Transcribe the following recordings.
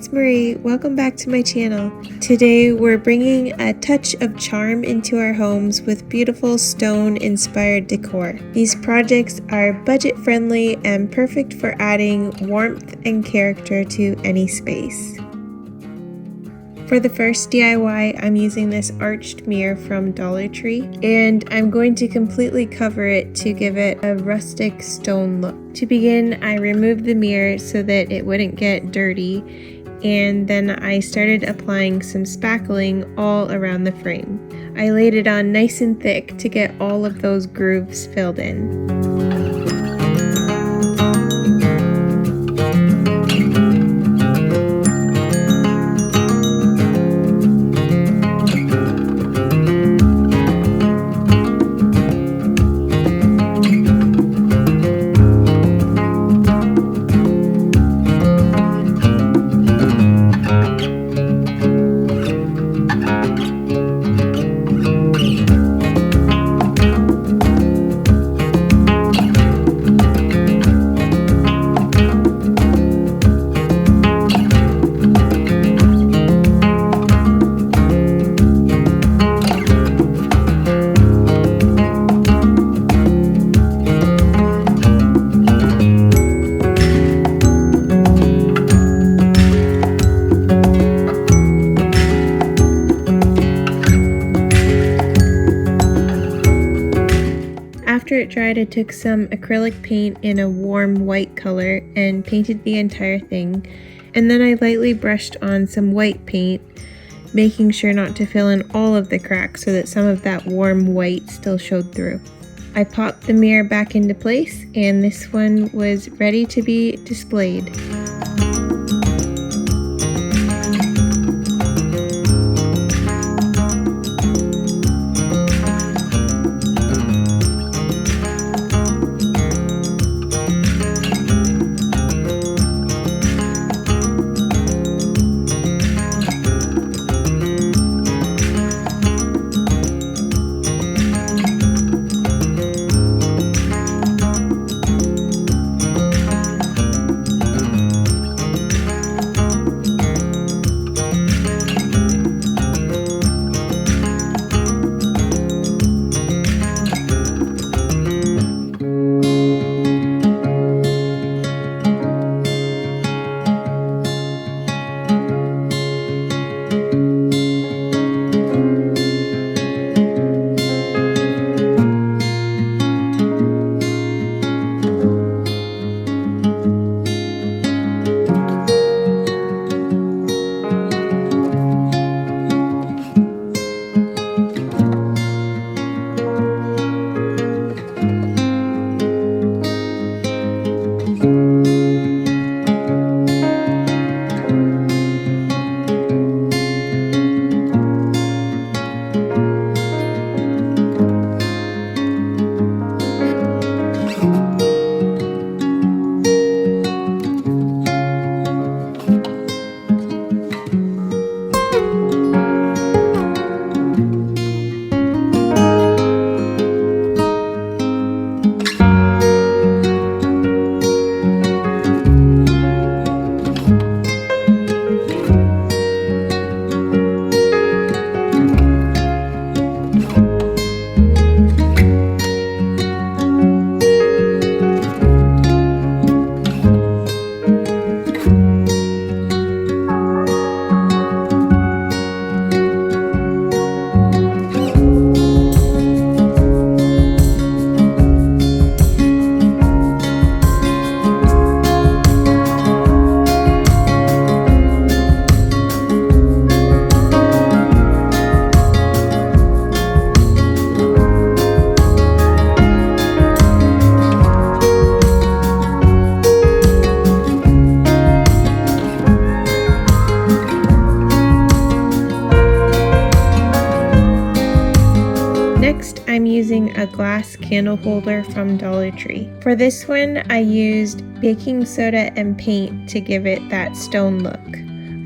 it's Marie. Welcome back to my channel. Today we're bringing a touch of charm into our homes with beautiful stone-inspired decor. These projects are budget-friendly and perfect for adding warmth and character to any space. For the first DIY, I'm using this arched mirror from Dollar Tree, and I'm going to completely cover it to give it a rustic stone look. To begin, I removed the mirror so that it wouldn't get dirty, and then I started applying some spackling all around the frame. I laid it on nice and thick to get all of those grooves filled in. After it dried, I took some acrylic paint in a warm white color and painted the entire thing, and then I lightly brushed on some white paint, making sure not to fill in all of the cracks so that some of that warm white still showed through. I popped the mirror back into place, and this one was ready to be displayed. Next, I'm using a glass candle holder from Dollar Tree. For this one, I used baking soda and paint to give it that stone look.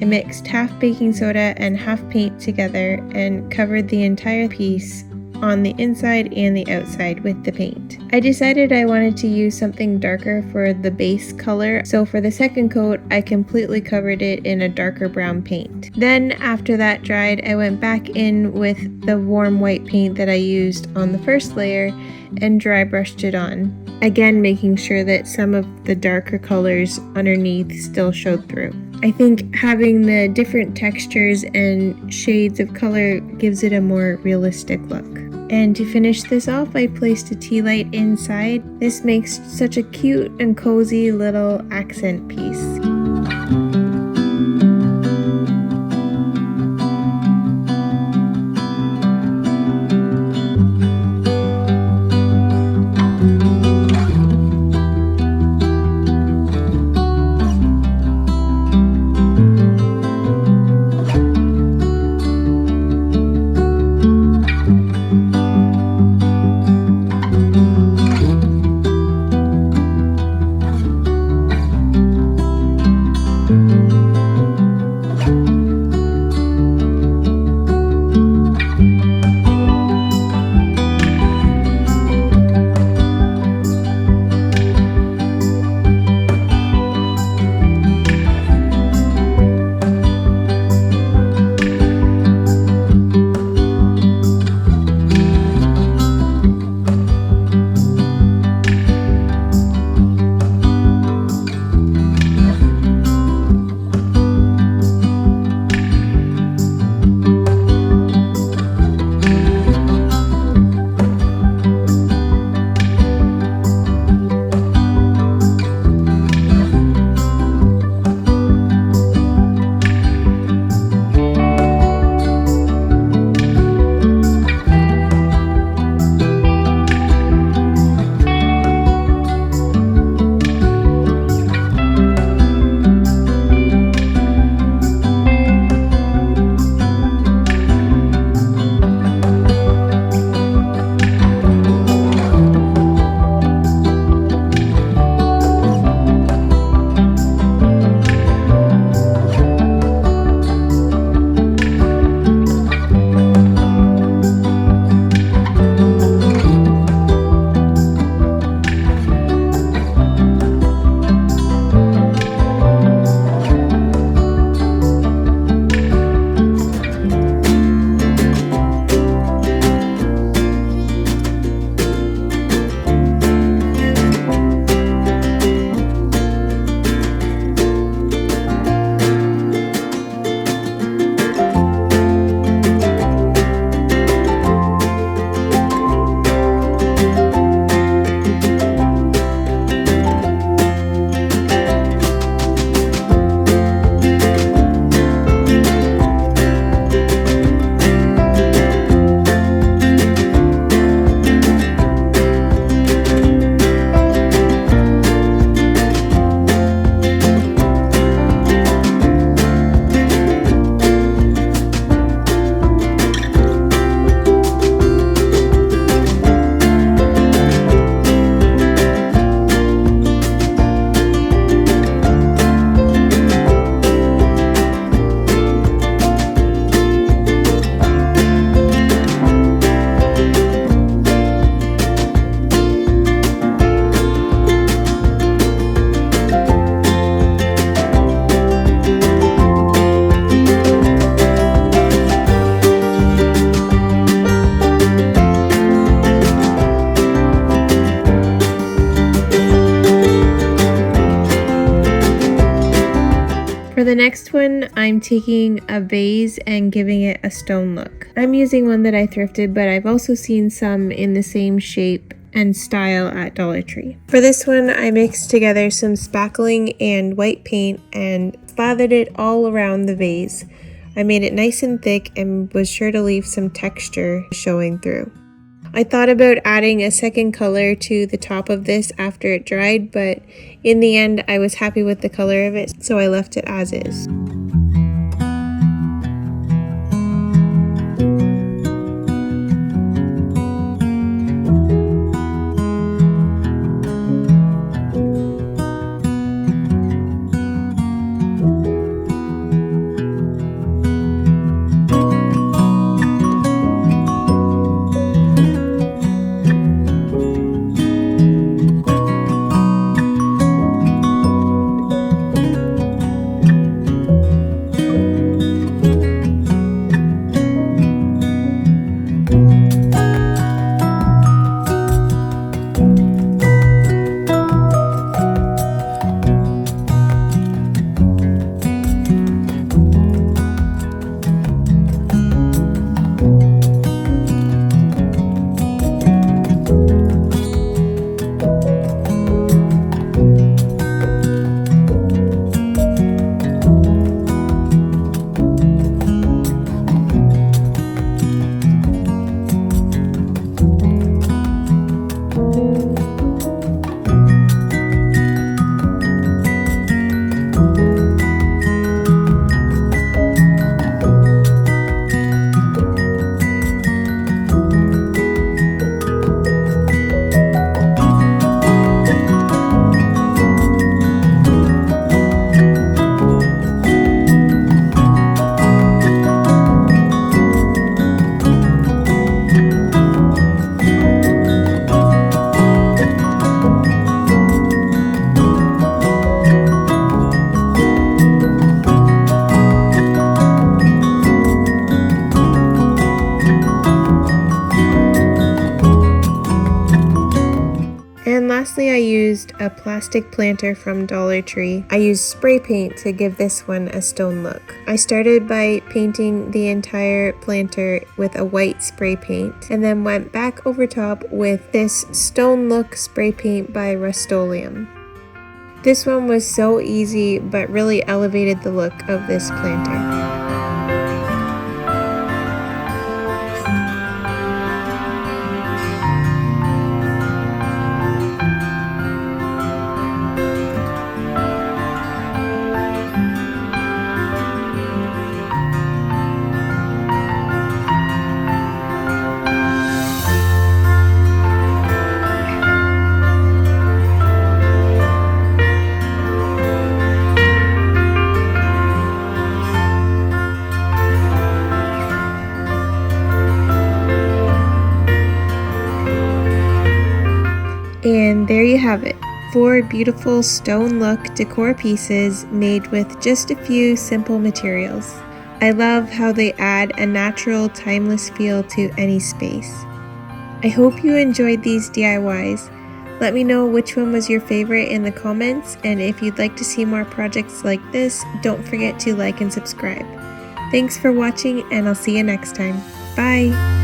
I mixed half baking soda and half paint together and covered the entire piece on the inside and the outside with the paint. I decided I wanted to use something darker for the base color, so for the second coat I completely covered it in a darker brown paint. Then after that dried, I went back in with the warm white paint that I used on the first layer and dry brushed it on, again making sure that some of the darker colors underneath still showed through. I think having the different textures and shades of color gives it a more realistic look. And to finish this off, I placed a tea light inside. This makes such a cute and cozy little accent piece. For the next one, I'm taking a vase and giving it a stone look. I'm using one that I thrifted, but I've also seen some in the same shape and style at Dollar Tree. For this one, I mixed together some spackling and white paint and slathered it all around the vase. I made it nice and thick and was sure to leave some texture showing through. I thought about adding a second color to the top of this after it dried, but in the end I was happy with the color of it, so I left it as is. a plastic planter from Dollar Tree. I used spray paint to give this one a stone look. I started by painting the entire planter with a white spray paint and then went back over top with this stone look spray paint by Rust-Oleum. This one was so easy but really elevated the look of this planter. And there you have it, 4 beautiful stone look decor pieces made with just a few simple materials. I love how they add a natural, timeless feel to any space. I hope you enjoyed these DIYs. Let me know which one was your favorite in the comments, and if you'd like to see more projects like this, don't forget to like and subscribe. Thanks for watching, and I'll see you next time. Bye!